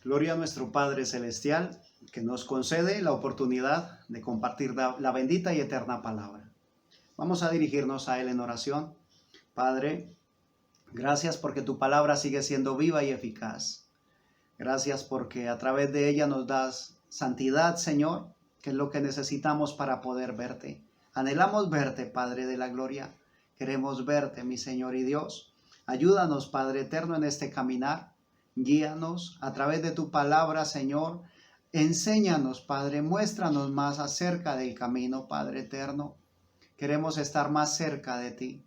Gloria a nuestro Padre Celestial, que nos concede la oportunidad de compartir la bendita y eterna palabra. Vamos a dirigirnos a Él en oración. Padre, gracias porque tu palabra sigue siendo viva y eficaz. Gracias porque a través de ella nos das santidad, Señor, que es lo que necesitamos para poder verte. Anhelamos verte, Padre de la gloria. Queremos verte, mi Señor y Dios. Ayúdanos, Padre eterno, en este caminar. Guíanos a través de tu palabra, Señor. Enséñanos, Padre, muéstranos más acerca del camino, Padre eterno. Queremos estar más cerca de ti.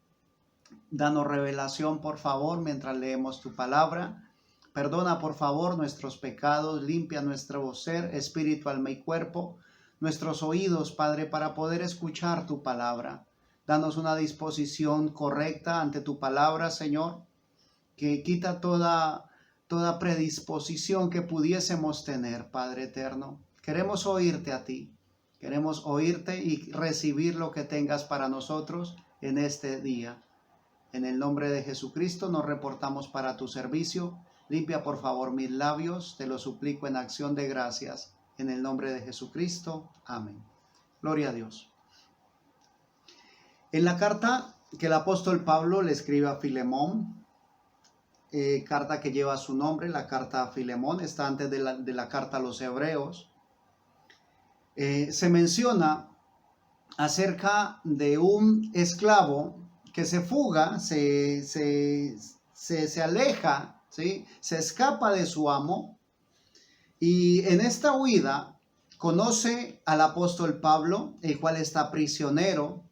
Danos revelación, por favor, mientras leemos tu palabra. Perdona, por favor, nuestros pecados. Limpia nuestro ser, espíritu, alma y cuerpo. Nuestros oídos, Padre, para poder escuchar tu palabra. Danos una disposición correcta ante tu palabra, Señor, que quita toda predisposición que pudiésemos tener, Padre eterno. Queremos oírte a ti, queremos oírte y recibir lo que tengas para nosotros en este día. En el nombre de Jesucristo nos reportamos para tu servicio. Limpia por favor mis labios, te lo suplico en acción de gracias. En el nombre de Jesucristo, amén. Gloria a Dios. En la carta que el apóstol Pablo le escribe a Filemón, carta que lleva su nombre, la carta a Filemón, está antes de la carta a los Hebreos, se menciona acerca de un esclavo que se fuga, se aleja, ¿sí? Se escapa de su amo, y en esta huida conoce al apóstol Pablo, el cual está prisionero.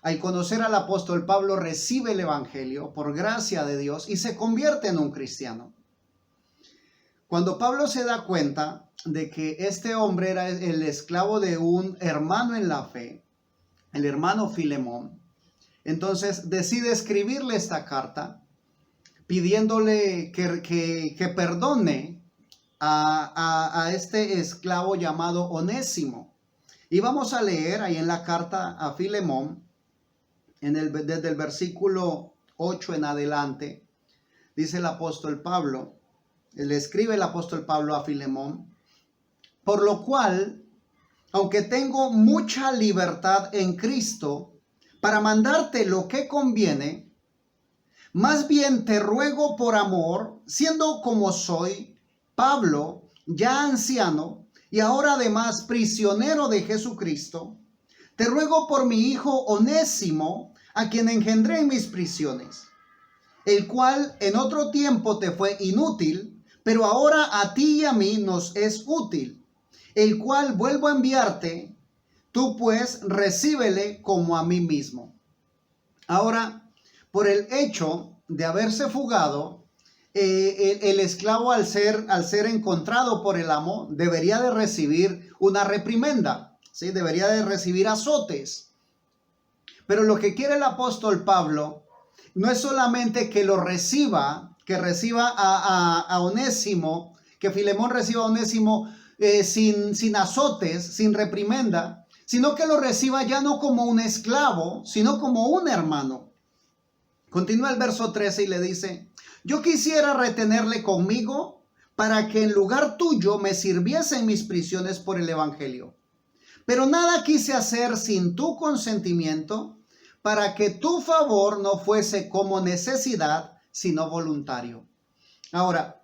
Al conocer al apóstol Pablo, recibe el evangelio por gracia de Dios y se convierte en un cristiano. Cuando Pablo se da cuenta de que este hombre era el esclavo de un hermano en la fe, el hermano Filemón, entonces decide escribirle esta carta pidiéndole que perdone a este esclavo llamado Onésimo. Y vamos a leer ahí en la carta a Filemón, desde el versículo 8 en adelante, dice el apóstol Pablo, le escribe el apóstol Pablo a Filemón: por lo cual, aunque tengo mucha libertad en Cristo para mandarte lo que conviene, más bien te ruego por amor, siendo como soy, Pablo, ya anciano, y ahora además prisionero de Jesucristo, te ruego por mi hijo Onésimo, a quien engendré en mis prisiones, el cual en otro tiempo te fue inútil, pero ahora a ti y a mí nos es útil, el cual vuelvo a enviarte, tú pues recíbele como a mí mismo. Ahora, por el hecho de haberse fugado, el esclavo al ser encontrado por el amo debería de recibir una reprimenda, ¿sí? Debería de recibir azotes. Pero lo que quiere el apóstol Pablo no es solamente que lo reciba, que reciba a Onésimo, que Filemón reciba a Onésimo sin azotes, sin reprimenda, sino que lo reciba ya no como un esclavo, sino como un hermano. Continúa el verso 13 y le dice: yo quisiera retenerle conmigo para que en lugar tuyo me sirviese en mis prisiones por el evangelio. Pero nada quise hacer sin tu consentimiento, para que tu favor no fuese como necesidad, sino voluntario. Ahora,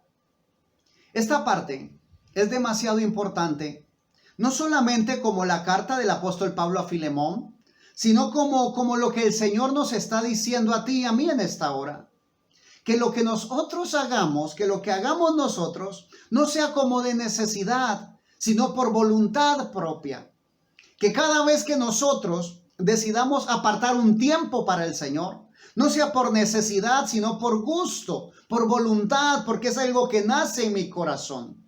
esta parte es demasiado importante, no solamente como la carta del apóstol Pablo a Filemón, sino como lo que el Señor nos está diciendo a ti y a mí en esta hora. Que lo que nosotros hagamos, que lo que hagamos nosotros, no sea como de necesidad, sino por voluntad propia. Que cada vez que nosotros decidamos apartar un tiempo para el Señor, no sea por necesidad, sino por gusto, por voluntad, porque es algo que nace en mi corazón.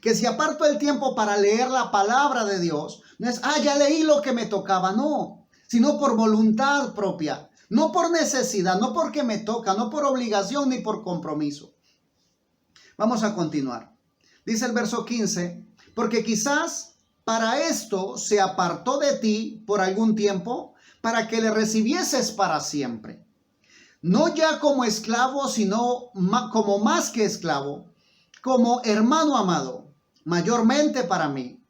Que si aparto el tiempo para leer la palabra de Dios, no es, ya leí lo que me tocaba, no, sino por voluntad propia, no por necesidad, no porque me toca, no por obligación ni por compromiso. Vamos a continuar. Dice el verso 15, porque quizás para esto se apartó de ti por algún tiempo, para que le recibieses para siempre. No ya como esclavo, sino como más que esclavo, como hermano amado, mayormente para mí,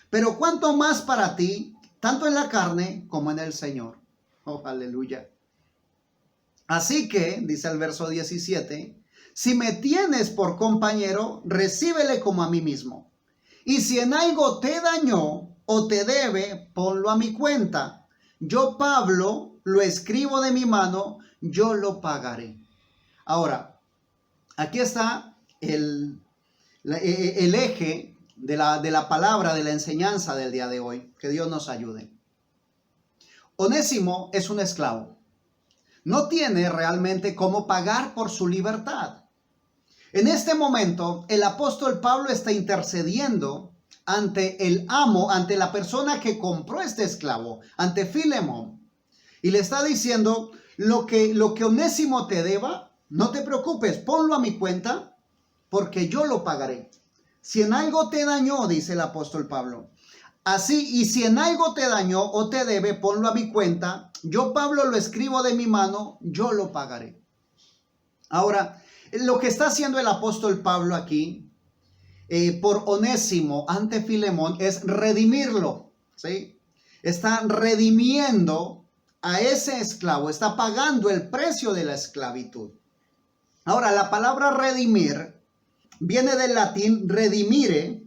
pero cuanto más para ti, tanto en la carne como en el Señor. Oh, aleluya. Así que, dice el verso 17, si me tienes por compañero, recíbele como a mí mismo. Y si en algo te dañó o te debe, ponlo a mi cuenta. Yo, Pablo, lo escribo de mi mano, yo lo pagaré. Ahora, aquí está el eje de la palabra, de la enseñanza del día de hoy. Que Dios nos ayude. Onésimo es un esclavo. No tiene realmente cómo pagar por su libertad. En este momento, el apóstol Pablo está intercediendo ante el amo, ante la persona que compró este esclavo, ante Filemón. Y le está diciendo, lo que Onésimo te deba, no te preocupes, ponlo a mi cuenta, porque yo lo pagaré. Si en algo te dañó, dice el apóstol Pablo, así, y si en algo te dañó o te debe, ponlo a mi cuenta. Yo, Pablo, lo escribo de mi mano, yo lo pagaré. Ahora, lo que está haciendo el apóstol Pablo aquí, por Onésimo ante Filemón, es redimirlo, ¿sí? Está redimiendo a ese esclavo, está pagando el precio de la esclavitud. Ahora, la palabra redimir viene del latín redimire,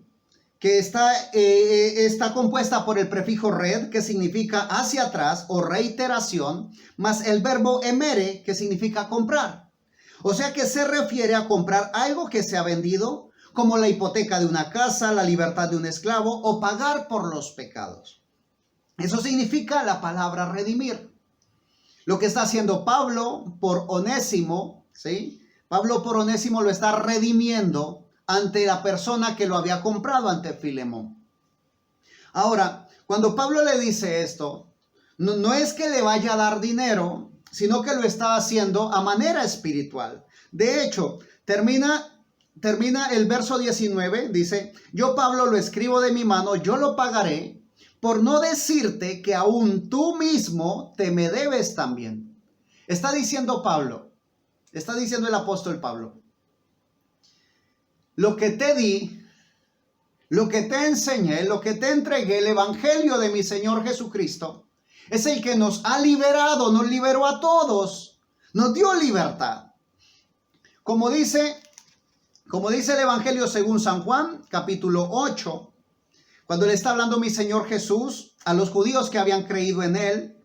que está compuesta por el prefijo red, que significa hacia atrás o reiteración, más el verbo emere, que significa comprar. O sea que se refiere a comprar algo que se ha vendido, como la hipoteca de una casa, la libertad de un esclavo o pagar por los pecados. Eso significa la palabra redimir. Lo que está haciendo Pablo por Onésimo, ¿sí? Pablo por Onésimo lo está redimiendo ante la persona que lo había comprado, ante Filemón. Ahora, cuando Pablo le dice esto, no es que le vaya a dar dinero, sino que lo está haciendo a manera espiritual. De hecho, termina el verso 19, dice, yo, Pablo, lo escribo de mi mano, yo lo pagaré, por no decirte que aún tú mismo te me debes también. Está diciendo Pablo, está diciendo el apóstol Pablo, lo que te di, lo que te enseñé, lo que te entregué, el evangelio de mi Señor Jesucristo, es el que nos ha liberado, nos liberó a todos, nos dio libertad. Como dice el evangelio según San Juan, capítulo 8, cuando le está hablando mi Señor Jesús a los judíos que habían creído en él,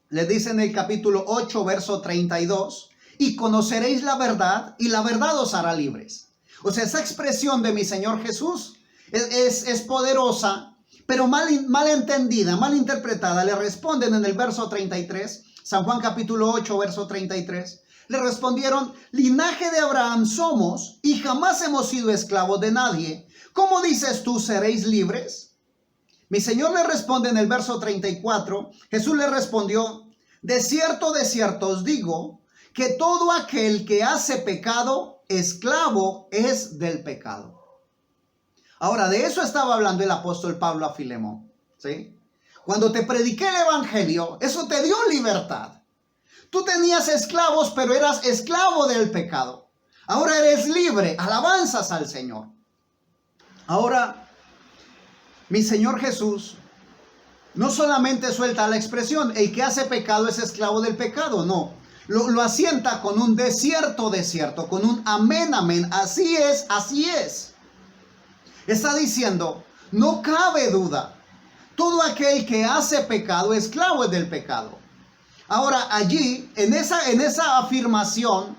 le dice en el capítulo 8, verso 32, y conoceréis la verdad, y la verdad os hará libres. O sea, esa expresión de mi Señor Jesús es poderosa, pero mal entendida, mal interpretada. Le responden en el verso 33, San Juan capítulo 8, verso 33. Le respondieron, linaje de Abraham somos y jamás hemos sido esclavos de nadie. ¿Cómo dices tú, seréis libres? Mi Señor le responde en el verso 34, Jesús le respondió, de cierto os digo, que todo aquel que hace pecado, esclavo es del pecado. Ahora, de eso estaba hablando el apóstol Pablo a Filemón, ¿sí? Cuando te prediqué el evangelio, eso te dio libertad. Tú tenías esclavos, pero eras esclavo del pecado. Ahora eres libre, alabanzas al Señor. Ahora, mi Señor Jesús no solamente suelta la expresión, el que hace pecado es esclavo del pecado, no. Lo asienta con un de cierto, con un amén, amén. Así es, así es. Está diciendo, no cabe duda. Todo aquel que hace pecado, esclavo es del pecado. Ahora, allí, en esa afirmación,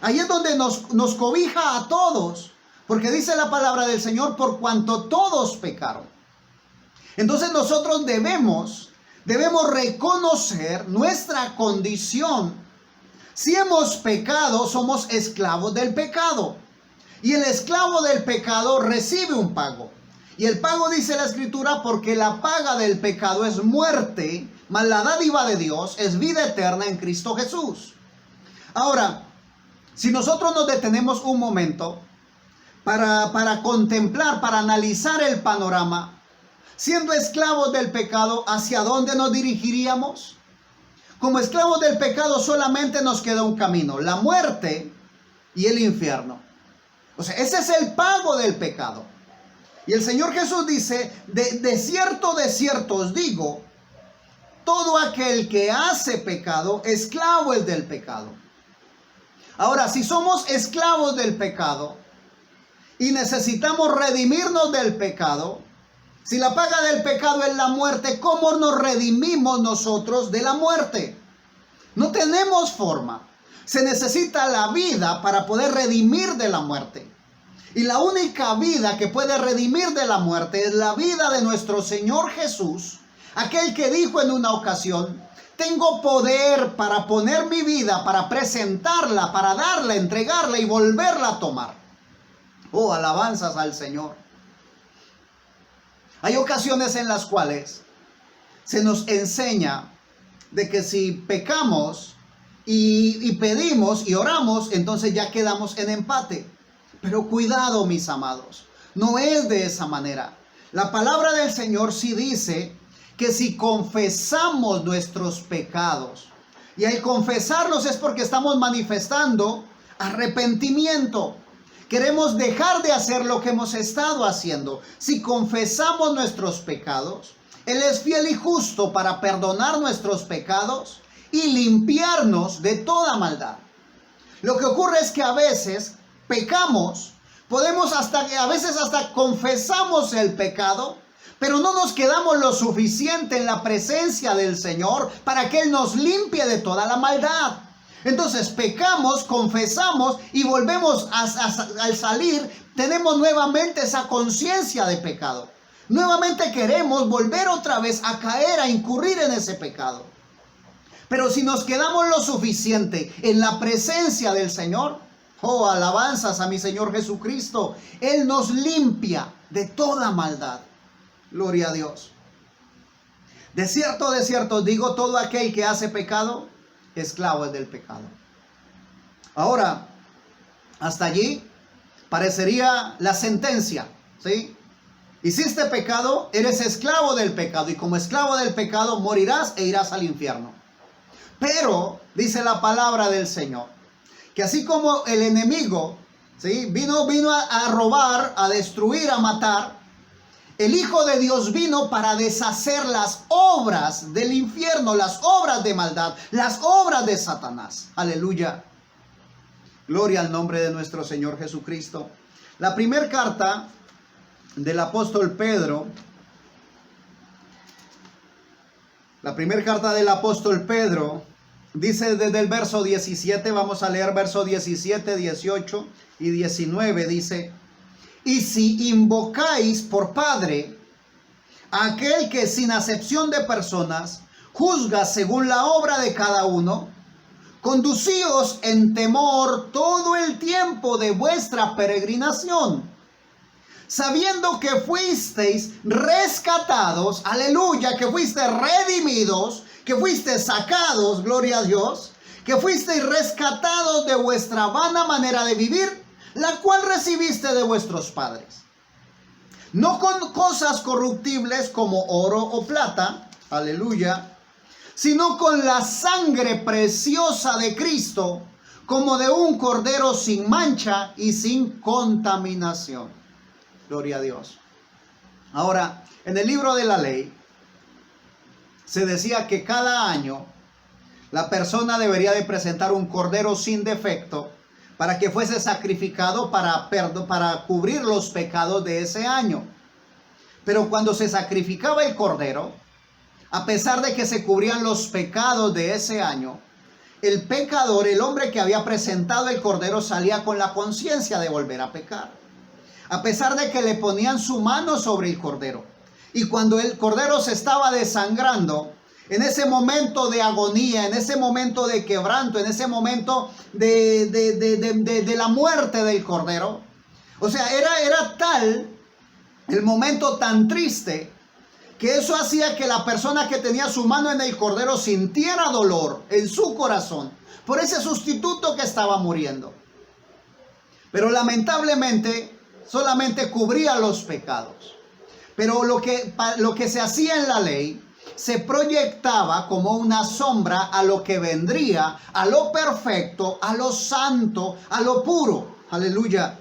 ahí es donde nos cobija a todos. Porque dice la palabra del Señor, por cuanto todos pecaron. Entonces nosotros debemos reconocer nuestra condición. Si hemos pecado, somos esclavos del pecado. Y el esclavo del pecado recibe un pago. Y el pago, dice la Escritura, porque la paga del pecado es muerte, mas la dádiva de Dios es vida eterna en Cristo Jesús. Ahora, si nosotros nos detenemos un momento para contemplar, para analizar el panorama, siendo esclavos del pecado, ¿hacia dónde nos dirigiríamos? Como esclavos del pecado solamente nos queda un camino, la muerte y el infierno. O sea, ese es el pago del pecado. Y el Señor Jesús dice, de cierto os digo, todo aquel que hace pecado, esclavo es del pecado. Ahora, si somos esclavos del pecado y necesitamos redimirnos del pecado, si la paga del pecado es la muerte, ¿cómo nos redimimos nosotros de la muerte? No tenemos forma. Se necesita la vida para poder redimir de la muerte. Y la única vida que puede redimir de la muerte es la vida de nuestro Señor Jesús, aquel que dijo en una ocasión, tengo poder para poner mi vida, para presentarla, para darla, entregarla y volverla a tomar. Oh, alabanzas al Señor. Hay ocasiones en las cuales se nos enseña de que si pecamos y pedimos y oramos, entonces ya quedamos en empate. Pero cuidado, mis amados, no es de esa manera. La palabra del Señor sí dice que si confesamos nuestros pecados, y al confesarlos es porque estamos manifestando arrepentimiento. Queremos dejar de hacer lo que hemos estado haciendo. Si confesamos nuestros pecados, Él es fiel y justo para perdonar nuestros pecados y limpiarnos de toda maldad. Lo que ocurre es que a veces pecamos, a veces hasta confesamos el pecado, pero no nos quedamos lo suficiente en la presencia del Señor para que Él nos limpie de toda la maldad. Entonces pecamos, confesamos y volvemos al salir, tenemos nuevamente esa conciencia de pecado. Nuevamente queremos volver otra vez a caer, a incurrir en ese pecado. Pero si nos quedamos lo suficiente en la presencia del Señor, oh, alabanzas a mi Señor Jesucristo, Él nos limpia de toda maldad. Gloria a Dios. De cierto os digo, todo aquel que hace pecado, esclavo es del pecado. Ahora, hasta allí parecería la sentencia, ¿sí? Hiciste pecado, eres esclavo del pecado, y como esclavo del pecado morirás e irás al infierno. Pero, dice la palabra del Señor, que así como el enemigo, ¿sí?, vino a robar, a destruir, a matar, el Hijo de Dios vino para deshacer las obras del infierno, las obras de maldad, las obras de Satanás. Aleluya. Gloria al nombre de nuestro Señor Jesucristo. La primera carta del apóstol Pedro, dice desde el verso 17, vamos a leer verso 17, 18 y 19, dice: y si invocáis por Padre a aquel que sin acepción de personas juzga según la obra de cada uno, conducíos en temor todo el tiempo de vuestra peregrinación, sabiendo que fuisteis rescatados, aleluya, que fuisteis redimidos, que fuisteis sacados, gloria a Dios, que fuisteis rescatados de vuestra vana manera de vivir, la cual recibiste de vuestros padres, no con cosas corruptibles como oro o plata, aleluya, sino con la sangre preciosa de Cristo, como de un cordero sin mancha y sin contaminación. Gloria a Dios. Ahora, en el libro de la ley se decía que cada año la persona debería de presentar un cordero sin defecto para que fuese sacrificado para cubrir los pecados de ese año. Pero cuando se sacrificaba el cordero, a pesar de que se cubrían los pecados de ese año, el pecador, el hombre que había presentado el cordero, salía con la conciencia de volver a pecar. A pesar de que le ponían su mano sobre el cordero. Y cuando el cordero se estaba desangrando, en ese momento de agonía, en ese momento de quebranto, en ese momento de la muerte del cordero, o sea, era tal el momento tan triste que eso hacía que la persona que tenía su mano en el cordero sintiera dolor en su corazón por ese sustituto que estaba muriendo. Pero lamentablemente solamente cubría los pecados. Pero lo que se hacía en la ley se proyectaba como una sombra a lo que vendría, a lo perfecto, a lo santo, a lo puro. Aleluya.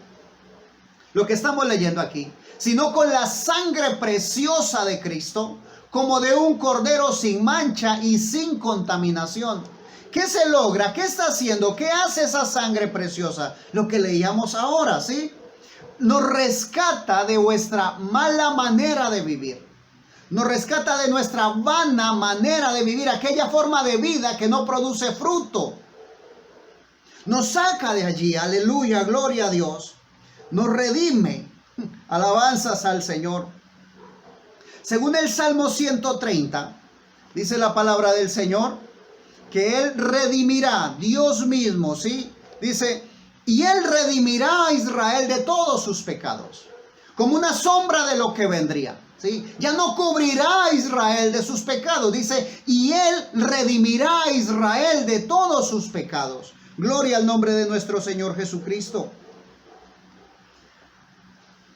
lo que estamos leyendo aquí, sino con la sangre preciosa de Cristo, como de un cordero sin mancha y sin contaminación. ¿Qué se logra? ¿Qué está haciendo? ¿Qué hace esa sangre preciosa? Lo que leíamos ahora, ¿sí? Nos rescata de vuestra mala manera de vivir. Nos rescata de nuestra vana manera de vivir, aquella forma de vida que no produce fruto. Nos saca de allí, aleluya, gloria a Dios. Nos redime, alabanzas al Señor. Según el Salmo 130, dice la palabra del Señor, que Él redimirá, Dios mismo, ¿sí? Dice, y Él redimirá a Israel de todos sus pecados, como una sombra de lo que vendría, ¿sí? Ya no cubrirá a Israel de sus pecados, dice, y Él redimirá a Israel de todos sus pecados. Gloria al nombre de nuestro Señor Jesucristo.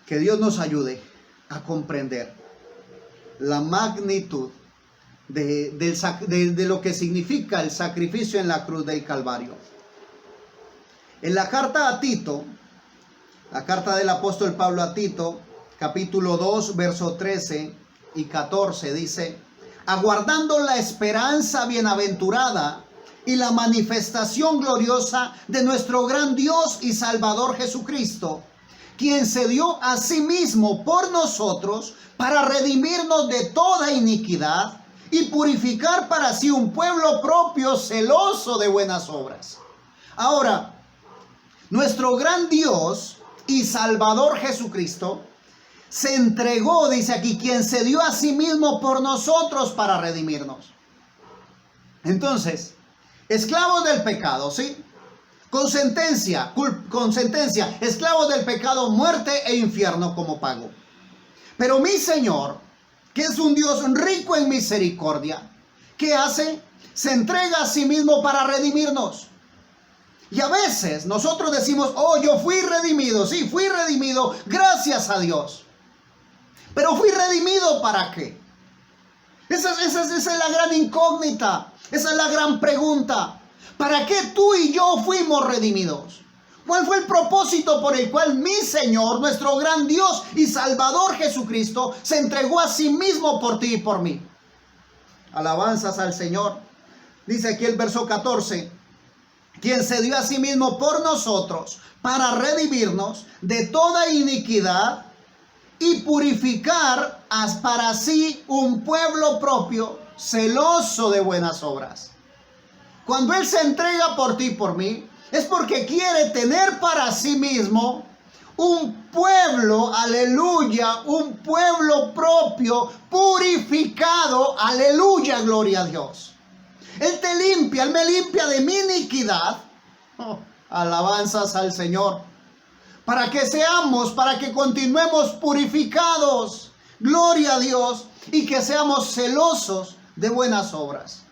Que Dios nos ayude a comprender la magnitud de lo que significa el sacrificio en la cruz del Calvario. En la carta a Tito, la carta del apóstol Pablo a Tito, capítulo 2, verso 13 y 14, dice, aguardando la esperanza bienaventurada y la manifestación gloriosa de nuestro gran Dios y Salvador Jesucristo, quien se dio a sí mismo por nosotros para redimirnos de toda iniquidad y purificar para sí un pueblo propio celoso de buenas obras. Ahora, nuestro gran Dios y Salvador Jesucristo se entregó, dice aquí, quien se dio a sí mismo por nosotros para redimirnos. Entonces, esclavos del pecado, ¿sí? Con sentencia, esclavos del pecado, muerte e infierno como pago. Pero mi Señor, que es un Dios rico en misericordia, ¿qué hace? Se entrega a sí mismo para redimirnos. Y a veces nosotros decimos, oh, yo fui redimido, sí, fui redimido, gracias a Dios. Pero fui redimido ¿para qué? Esa es la gran incógnita, esa es la gran pregunta. ¿Para qué tú y yo fuimos redimidos? ¿Cuál fue el propósito por el cual mi Señor, nuestro gran Dios y Salvador Jesucristo, se entregó a sí mismo por ti y por mí? Alabanzas al Señor. Dice aquí el verso 14, quien se dio a sí mismo por nosotros para redimirnos de toda iniquidad y purificar para sí un pueblo propio celoso de buenas obras. Cuando Él se entrega por ti y por mí, es porque quiere tener para sí mismo un pueblo, aleluya, un pueblo propio, purificado, aleluya, gloria a Dios. Él te limpia, Él me limpia de mi iniquidad. Oh, alabanzas al Señor. Para que continuemos purificados, gloria a Dios, y que seamos celosos de buenas obras.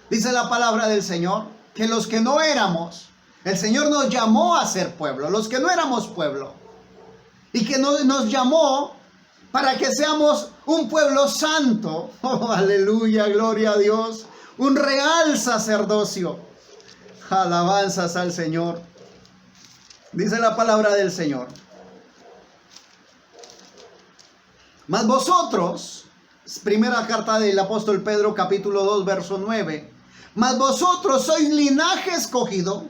Dice la palabra del Señor que los que no éramos, el Señor nos llamó a ser pueblo, los que no éramos pueblo, y que nos llamó para que seamos un pueblo santo, oh, aleluya, gloria a Dios, un real sacerdocio, alabanzas al Señor. Dice la palabra del Señor, mas vosotros, primera carta del apóstol Pedro, capítulo 2, verso 9, mas vosotros sois linaje escogido,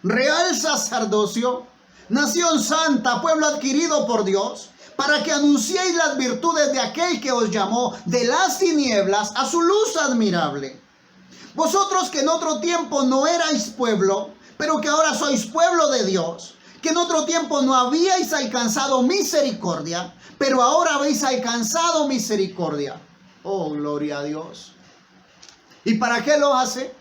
real sacerdocio, nación santa, pueblo adquirido por Dios, para que anunciéis las virtudes de aquel que os llamó de las tinieblas a su luz admirable. Vosotros que en otro tiempo no erais pueblo, pero que ahora sois pueblo de Dios, que en otro tiempo no habíais alcanzado misericordia, pero ahora habéis alcanzado misericordia. Oh, gloria a Dios. ¿Y para qué lo hace?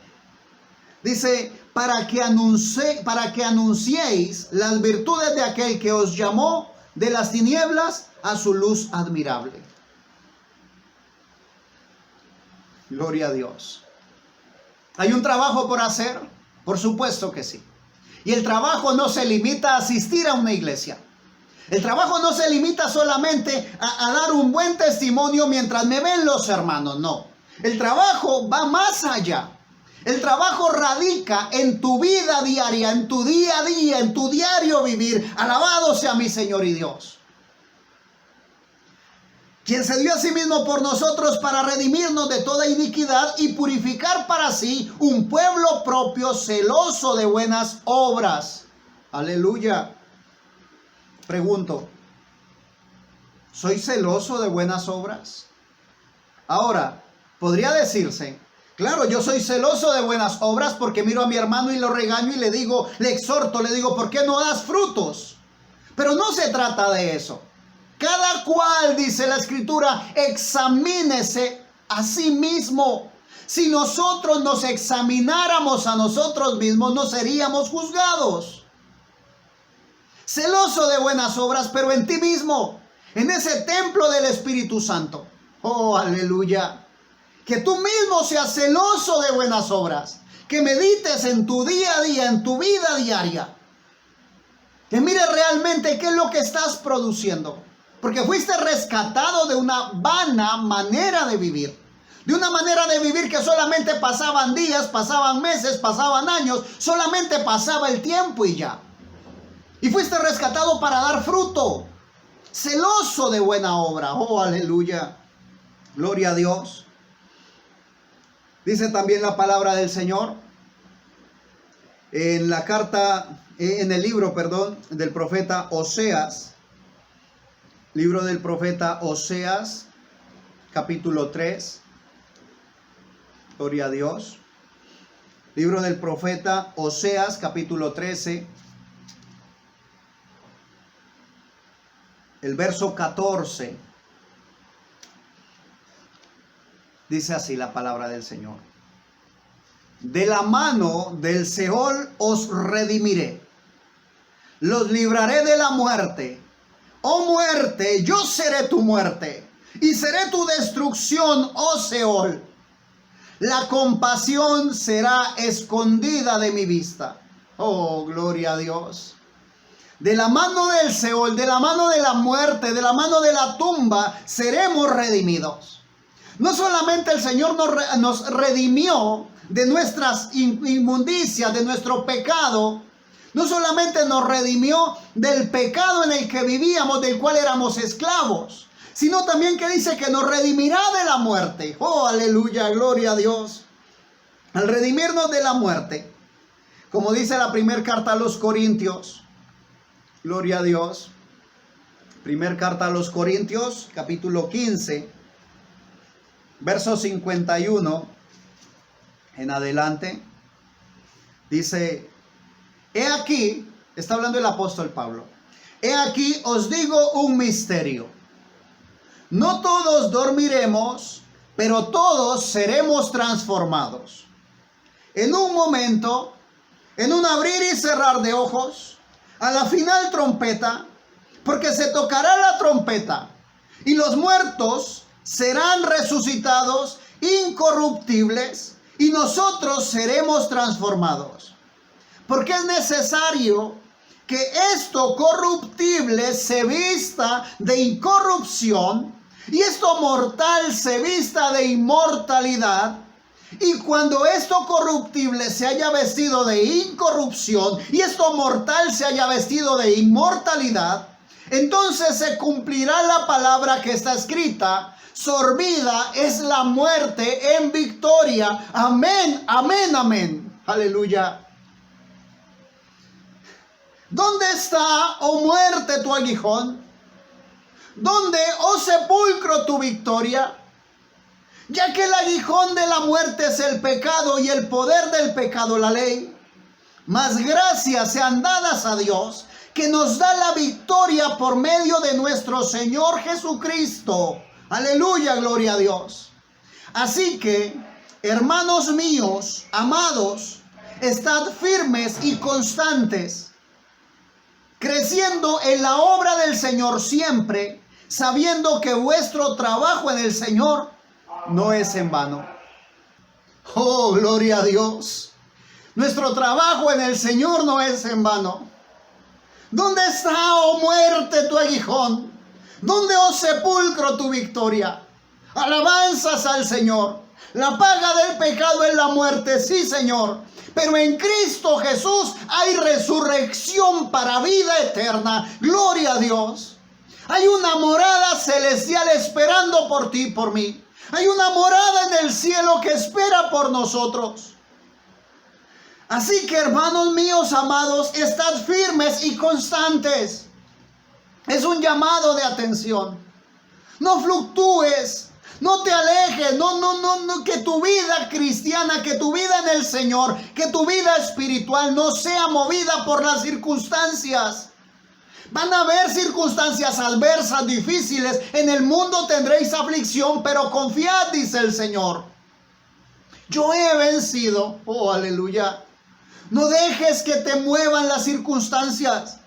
Dice, para que anunciéis las virtudes de aquel que os llamó de las tinieblas a su luz admirable. Gloria a Dios. ¿Hay un trabajo por hacer? Por supuesto que sí. Y el trabajo no se limita a asistir a una iglesia. El trabajo no se limita solamente a dar un buen testimonio mientras me ven los hermanos, no. El trabajo va más allá. El trabajo radica en tu vida diaria, en tu día a día, en tu diario vivir. Alabado sea mi Señor y Dios, quien se dio a sí mismo por nosotros para redimirnos de toda iniquidad y purificar para sí un pueblo propio, celoso de buenas obras. Aleluya. Pregunto, ¿soy celoso de buenas obras? Ahora, podría decirse, claro, yo soy celoso de buenas obras porque miro a mi hermano y lo regaño y le digo, le exhorto, le digo, ¿por qué no das frutos? Pero no se trata de eso. Cada cual, dice la Escritura, examínese a sí mismo. Si nosotros nos examináramos a nosotros mismos, no seríamos juzgados. Celoso de buenas obras, pero en ti mismo, en ese templo del Espíritu Santo. Oh, aleluya. Que tú mismo seas celoso de buenas obras. Que medites en tu día a día, en tu vida diaria. Que mires realmente qué es lo que estás produciendo. Porque fuiste rescatado de una vana manera de vivir. De una manera de vivir que solamente pasaban días, pasaban meses, pasaban años. Solamente pasaba el tiempo y ya. Y fuiste rescatado para dar fruto. Celoso de buena obra. Oh, aleluya. Gloria a Dios. Dice también la palabra del Señor. En la carta, en el libro, del profeta Oseas. Libro del profeta Oseas, capítulo 3. Gloria a Dios. Libro del profeta Oseas, capítulo 13. El verso 14. Dice así la palabra del Señor. De la mano del Seol os redimiré. Los libraré de la muerte. Oh muerte, yo seré tu muerte, y seré tu destrucción, oh Seol. La compasión será escondida de mi vista. Oh, gloria a Dios. De la mano del Seol, de la mano de la muerte, de la mano de la tumba, seremos redimidos. No solamente el Señor nos redimió de nuestras inmundicias, de nuestro pecado. No solamente nos redimió del pecado en el que vivíamos, del cual éramos esclavos, sino también que dice que nos redimirá de la muerte. Oh, aleluya, gloria a Dios. Al redimirnos de la muerte, como dice la primera carta a los Corintios, gloria a Dios. Primera carta a los Corintios, capítulo 15, verso 51 en adelante. Dice: he aquí, está hablando el apóstol Pablo, he aquí os digo un misterio. No todos dormiremos, pero todos seremos transformados. En un momento, en un abrir y cerrar de ojos, a la final trompeta, porque se tocará la trompeta, y los muertos serán resucitados incorruptibles, y nosotros seremos transformados. Porque es necesario que esto corruptible se vista de incorrupción y esto mortal se vista de inmortalidad. Y cuando esto corruptible se haya vestido de incorrupción y esto mortal se haya vestido de inmortalidad, entonces se cumplirá la palabra que está escrita: sorbida es la muerte en victoria. Amén, amén, amén. Aleluya. ¿Dónde está, oh muerte, tu aguijón? ¿Dónde, oh sepulcro, tu victoria? Ya que el aguijón de la muerte es el pecado y el poder del pecado la ley. Mas gracias sean dadas a Dios, que nos da la victoria por medio de nuestro Señor Jesucristo. Aleluya, gloria a Dios. Así que, hermanos míos, amados, estad firmes y constantes, creciendo en la obra del Señor siempre, sabiendo que vuestro trabajo en el Señor no es en vano. Oh, gloria a Dios. Nuestro trabajo en el Señor no es en vano. ¿Dónde está, oh muerte, tu aguijón? ¿Dónde, oh sepulcro, tu victoria? Alabanzas al Señor. La paga del pecado es la muerte, sí, Señor. Pero en Cristo Jesús hay resurrección para vida eterna. Gloria a Dios. Hay una morada celestial esperando por ti y por mí. Hay una morada en el cielo que espera por nosotros. Así que, hermanos míos amados, estad firmes y constantes. Es un llamado de atención. No fluctúes, no te alejes, no, que tu vida cristiana, que tu vida en el Señor, que tu vida espiritual no sea movida por las circunstancias. Van a haber circunstancias adversas, difíciles. En el mundo tendréis aflicción, pero confiad, dice el Señor. Yo he vencido. Oh, aleluya. No dejes que te muevan las circunstancias.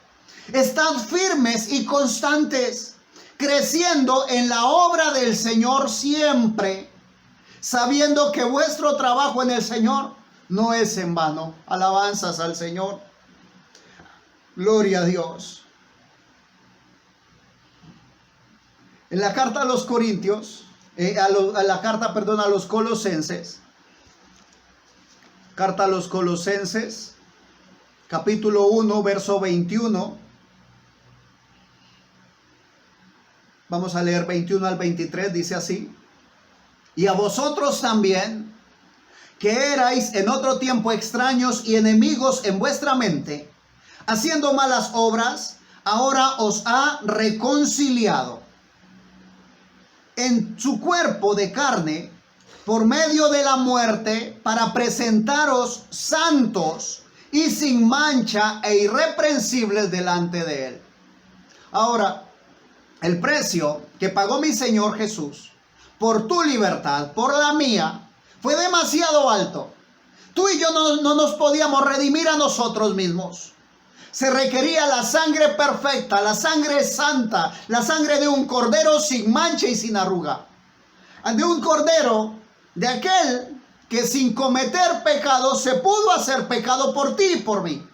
Estad firmes y constantes, creciendo en la obra del Señor siempre, sabiendo que vuestro trabajo en el Señor no es en vano. Alabanzas al Señor. Gloria a Dios. En la carta a los Corintios, a los Colosenses, carta a los Colosenses, capítulo 1, verso 21. Vamos a leer 21 al 23, dice así. Y a vosotros también, que erais en otro tiempo extraños y enemigos en vuestra mente, haciendo malas obras, ahora os ha reconciliado en su cuerpo de carne por medio de la muerte, para presentaros santos y sin mancha e irreprensibles delante de él. Ahora, el precio que pagó mi Señor Jesús por tu libertad, por la mía, fue demasiado alto. Tú y yo no nos podíamos redimir a nosotros mismos. Se requería la sangre perfecta, la sangre santa, la sangre de un cordero sin mancha y sin arruga. De un cordero, de aquel que sin cometer pecado se pudo hacer pecado por ti y por mí.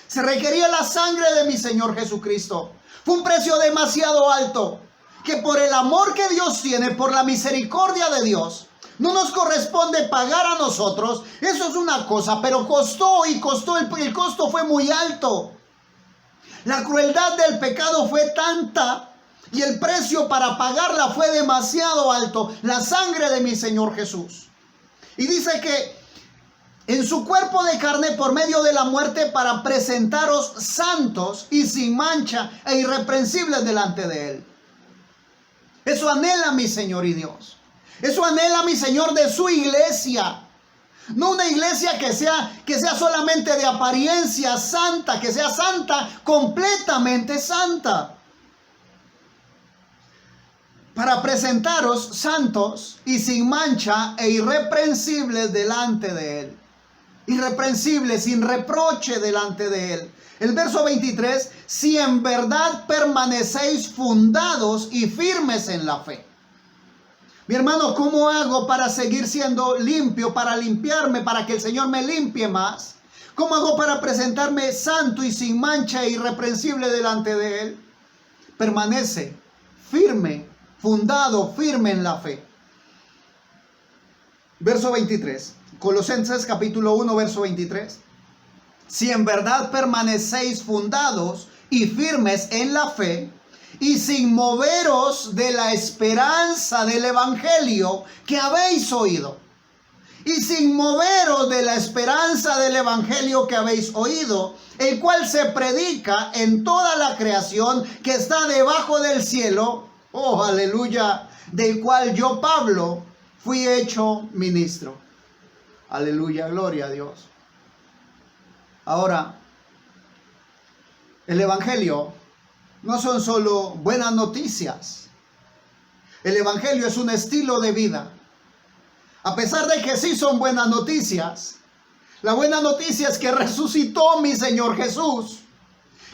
Se requería la sangre de mi Señor Jesucristo. Fue un precio demasiado alto, que por el amor que Dios tiene, por la misericordia de Dios, no nos corresponde pagar a nosotros. Eso es una cosa, pero costó, el costo fue muy alto. La crueldad del pecado fue tanta y el precio para pagarla fue demasiado alto. La sangre de mi Señor Jesús. Y dice que en su cuerpo de carne por medio de la muerte, para presentaros santos y sin mancha e irreprensibles delante de él. Eso anhela mi Señor y Dios. Eso anhela mi Señor de su iglesia. No una iglesia que sea solamente de apariencia santa, que sea santa, completamente santa. Para presentaros santos y sin mancha e irreprensibles delante de él. Irreprensibles, sin reproche delante de él. El verso 23, si en verdad permanecéis fundados y firmes en la fe. Mi hermano, ¿cómo hago para seguir siendo limpio, para limpiarme, para que el Señor me limpie más? ¿Cómo hago para presentarme santo y sin mancha e irreprensible delante de él? Permanece firme, fundado, firme en la fe. Verso 23. Colosenses capítulo 1, verso 23. Si en verdad permanecéis fundados y firmes en la fe, y sin moveros de la esperanza del evangelio que habéis oído. Y sin moveros de la esperanza del evangelio que habéis oído, el cual se predica en toda la creación que está debajo del cielo. Oh, aleluya. Del cual yo, Pablo, fui hecho ministro. Aleluya, gloria a Dios. Ahora, el evangelio no son solo buenas noticias. El evangelio es un estilo de vida. A pesar de que sí son buenas noticias, la buena noticia es que resucitó mi Señor Jesús.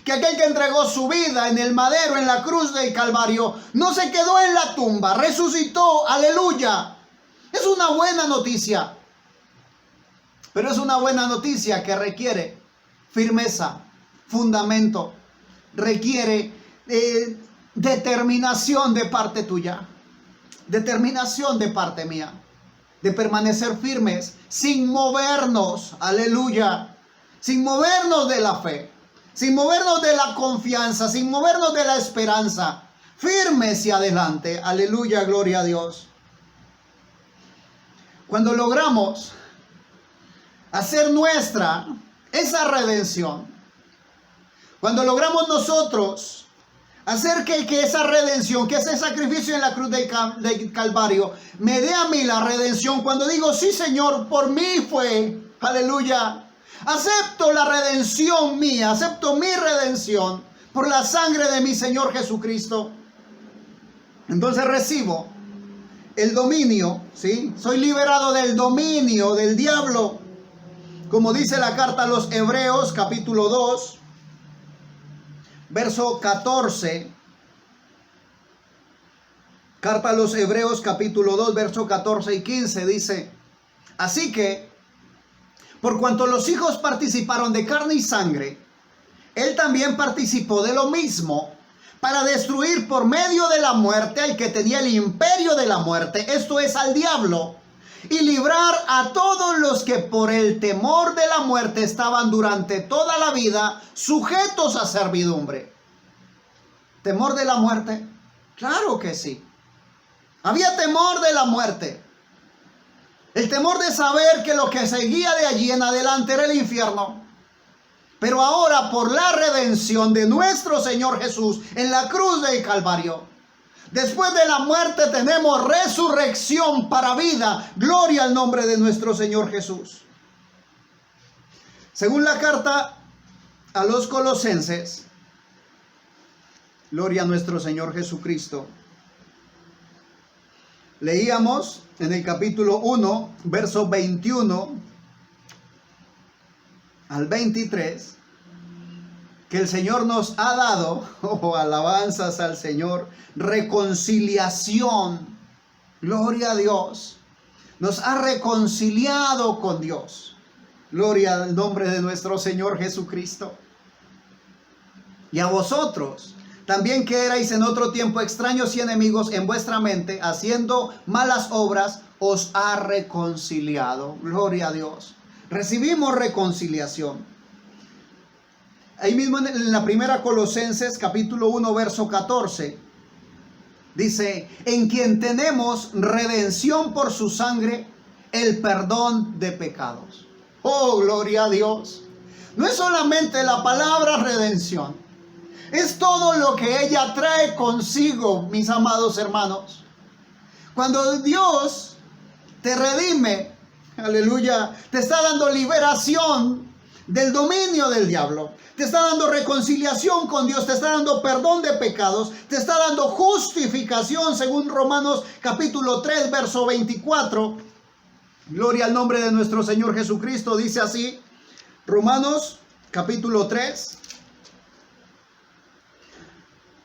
Que aquel que entregó su vida en el madero, en la cruz del Calvario, no se quedó en la tumba, resucitó. Aleluya. Es una buena noticia. Pero es una buena noticia que requiere firmeza, fundamento, requiere determinación de parte tuya, determinación de parte mía. de permanecer firmes sin movernos, aleluya, sin movernos de la fe, sin movernos de la confianza, sin movernos de la esperanza, firmes y adelante, aleluya, gloria a Dios. Cuando logramos hacer nuestra esa redención, cuando logramos nosotros hacer que esa redención, que ese sacrificio en la cruz del Calvario me dé a mí la redención, cuando digo, sí Señor, por mí fue, aleluya, acepto la redención mía, acepto mi redención por la sangre de mi Señor Jesucristo, entonces recibo el dominio, ¿sí? Soy liberado del dominio del diablo, como dice la carta a los Hebreos, capítulo 2, verso 14. Carta a los Hebreos, capítulo 2, verso 14 y 15, dice: así que, por cuanto los hijos participaron de carne y sangre, él también participó de lo mismo, para destruir por medio de la muerte al que tenía el imperio de la muerte, esto es, al diablo, y librar a todos los que por el temor de la muerte estaban durante toda la vida sujetos a servidumbre. ¿Temor de la muerte? Claro que sí. Había temor de la muerte. El temor de saber que lo que seguía de allí en adelante era el infierno. Pero ahora, por la redención de nuestro Señor Jesús en la cruz del Calvario, después de la muerte tenemos resurrección para vida. Gloria al nombre de nuestro Señor Jesús. Según la carta a los Colosenses, gloria a nuestro Señor Jesucristo, leíamos en el capítulo 1, verso 21 al 23, que el Señor nos ha dado, alabanzas al Señor, reconciliación. Gloria a Dios. Nos ha reconciliado con Dios. Gloria al nombre de nuestro Señor Jesucristo. Y a vosotros, también que erais en otro tiempo extraños y enemigos en vuestra mente, haciendo malas obras, os ha reconciliado. Gloria a Dios. Recibimos reconciliación. Ahí mismo en la primera Colosenses, capítulo 1, verso 14, dice: en quien tenemos redención por su sangre, el perdón de pecados. Oh, gloria a Dios. No es solamente la palabra redención, es todo lo que ella trae consigo, mis amados hermanos. Cuando Dios te redime, aleluya, te está dando liberación del dominio del diablo, te está dando reconciliación con Dios, te está dando perdón de pecados, te está dando justificación según Romanos capítulo 3, verso 24. Gloria al nombre de nuestro Señor Jesucristo, dice así, Romanos capítulo 3.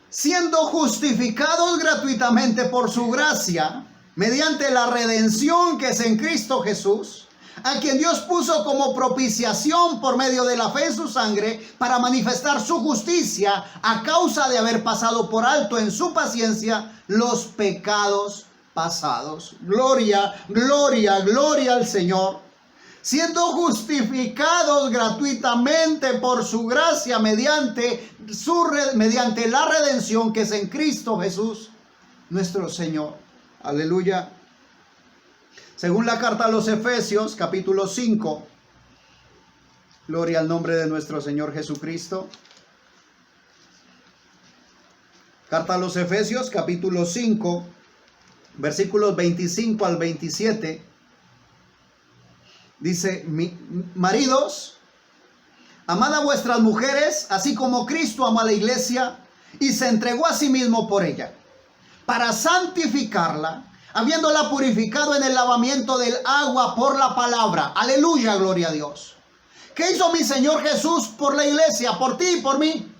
Siendo justificados gratuitamente por su gracia, mediante la redención que es en Cristo Jesús, a quien Dios puso como propiciación por medio de la fe en su sangre, para manifestar su justicia a causa de haber pasado por alto en su paciencia los pecados pasados. Gloria, gloria, gloria al Señor. Siendo justificados gratuitamente por su gracia mediante la redención que es en Cristo Jesús, nuestro Señor. Aleluya. Según la carta a los Efesios, capítulo 5, gloria al nombre de nuestro Señor Jesucristo. Carta a los Efesios, capítulo 5, versículos 25 al 27. Dice: maridos, amad a vuestras mujeres, así como Cristo amó a la iglesia y se entregó a sí mismo por ella, para santificarla, habiéndola purificado en el lavamiento del agua por la palabra. Aleluya, gloria a Dios. ¿Qué hizo mi Señor Jesús por la iglesia, por ti y por mí?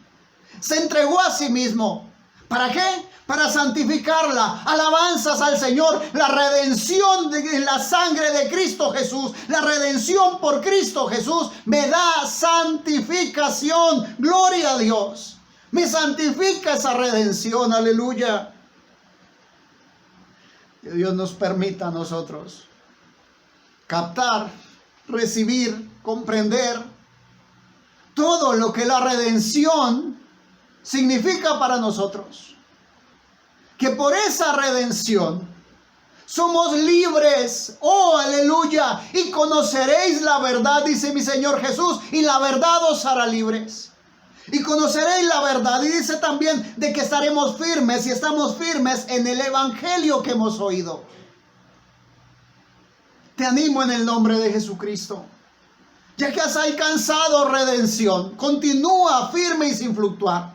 Se entregó a sí mismo. ¿Para qué? Para santificarla. Alabanzas al Señor. La redención de la sangre de Cristo Jesús, la redención por Cristo Jesús me da santificación. Gloria a Dios. Me santifica esa redención. Aleluya. Que Dios nos permita a nosotros captar, recibir, comprender todo lo que la redención significa para nosotros. Que por esa redención somos libres, oh aleluya, y conoceréis la verdad, dice mi Señor Jesús, y la verdad os hará libres. Y conoceréis la verdad, y dice también de que estaremos firmes, y estamos firmes en el evangelio que hemos oído. Te animo en el nombre de Jesucristo, ya que has alcanzado redención, continúa firme y sin fluctuar,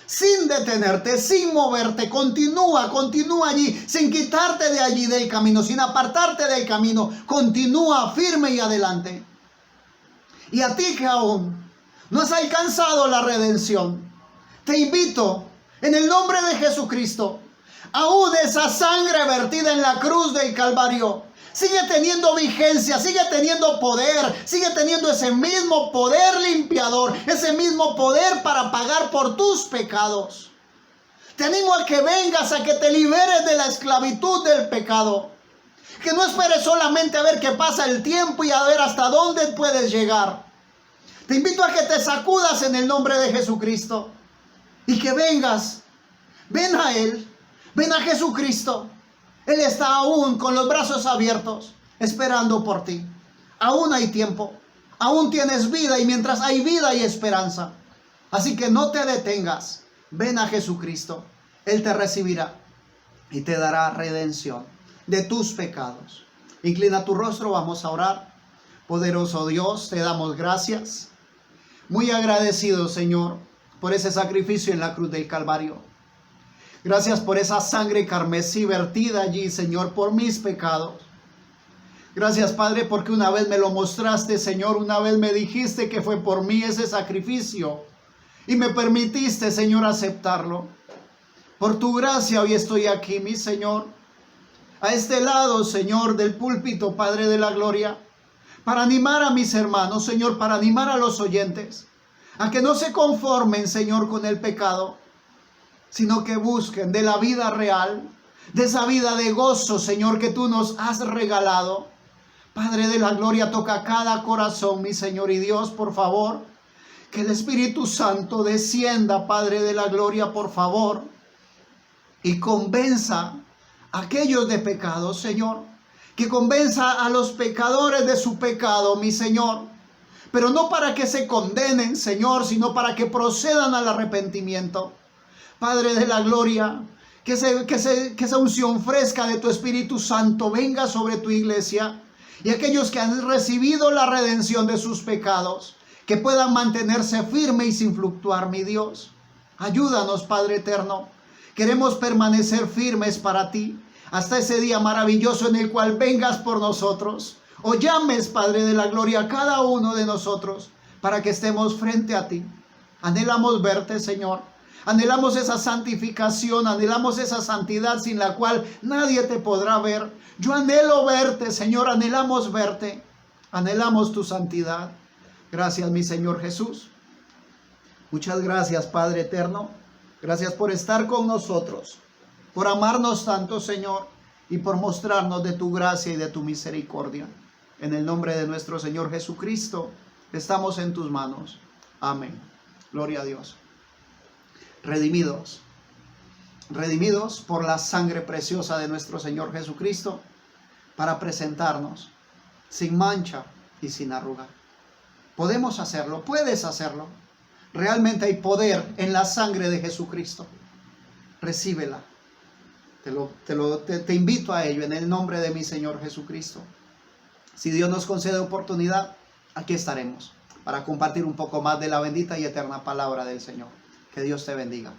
sin detenerte, sin moverte, continúa allí, sin quitarte de allí del camino, sin apartarte del camino, continúa firme y adelante. Y a ti que aún no has alcanzado la redención, te invito en el nombre de Jesucristo, aún esa sangre vertida en la cruz del Calvario sigue teniendo vigencia, sigue teniendo poder, sigue teniendo ese mismo poder limpiador, ese mismo poder para pagar por tus pecados. Te animo a que vengas, a que te liberes de la esclavitud del pecado. Que no esperes solamente a ver qué pasa el tiempo y a ver hasta dónde puedes llegar. Te invito a que te sacudas en el nombre de Jesucristo y que vengas. Ven a Él, ven a Jesucristo. Él está aún con los brazos abiertos, esperando por ti. Aún hay tiempo, aún tienes vida, y mientras hay vida hay esperanza. Así que no te detengas, ven a Jesucristo. Él te recibirá y te dará redención de tus pecados. Inclina tu rostro, vamos a orar. Poderoso Dios, te damos gracias. Muy agradecido, Señor, por ese sacrificio en la cruz del Calvario. Gracias por esa sangre carmesí vertida allí, Señor, por mis pecados. Gracias, Padre, porque una vez me lo mostraste, Señor, una vez me dijiste que fue por mí ese sacrificio y me permitiste, Señor, aceptarlo. Por tu gracia hoy estoy aquí, mi Señor, a este lado, Señor, del púlpito, Padre de la gloria, para animar a mis hermanos, Señor, para animar a los oyentes, a que no se conformen, Señor, con el pecado, sino que busquen de la vida real, de esa vida de gozo, Señor, que tú nos has regalado. Padre de la gloria, toca cada corazón, mi Señor y Dios, por favor. Que el Espíritu Santo descienda, Padre de la gloria, por favor, y convenza a aquellos de pecado, Señor. Que convenza a los pecadores de su pecado, mi Señor. Pero no para que se condenen, Señor, sino para que procedan al arrepentimiento. Padre de la gloria, que esa unción fresca de tu Espíritu Santo venga sobre tu iglesia y aquellos que han recibido la redención de sus pecados, que puedan mantenerse firmes y sin fluctuar, mi Dios. Ayúdanos, Padre eterno. Queremos permanecer firmes para ti hasta ese día maravilloso en el cual vengas por nosotros o llames, Padre de la gloria, a cada uno de nosotros para que estemos frente a ti. Anhelamos verte, Señor. Anhelamos esa santificación, anhelamos esa santidad sin la cual nadie te podrá ver. Yo anhelo verte, Señor, anhelamos verte. Anhelamos tu santidad. Gracias, mi Señor Jesús. Muchas gracias, Padre eterno. Gracias por estar con nosotros, por amarnos tanto, Señor, y por mostrarnos de tu gracia y de tu misericordia. En el nombre de nuestro Señor Jesucristo, estamos en tus manos. Amén. Gloria a Dios. Redimidos por la sangre preciosa de nuestro Señor Jesucristo, para presentarnos sin mancha y sin arruga. Podemos hacerlo, puedes hacerlo. Realmente hay poder en la sangre de Jesucristo. Recíbela. Te invito a ello en el nombre de mi Señor Jesucristo. Si Dios nos concede oportunidad, aquí estaremos para compartir un poco más de la bendita y eterna palabra del Señor. Que Dios te bendiga.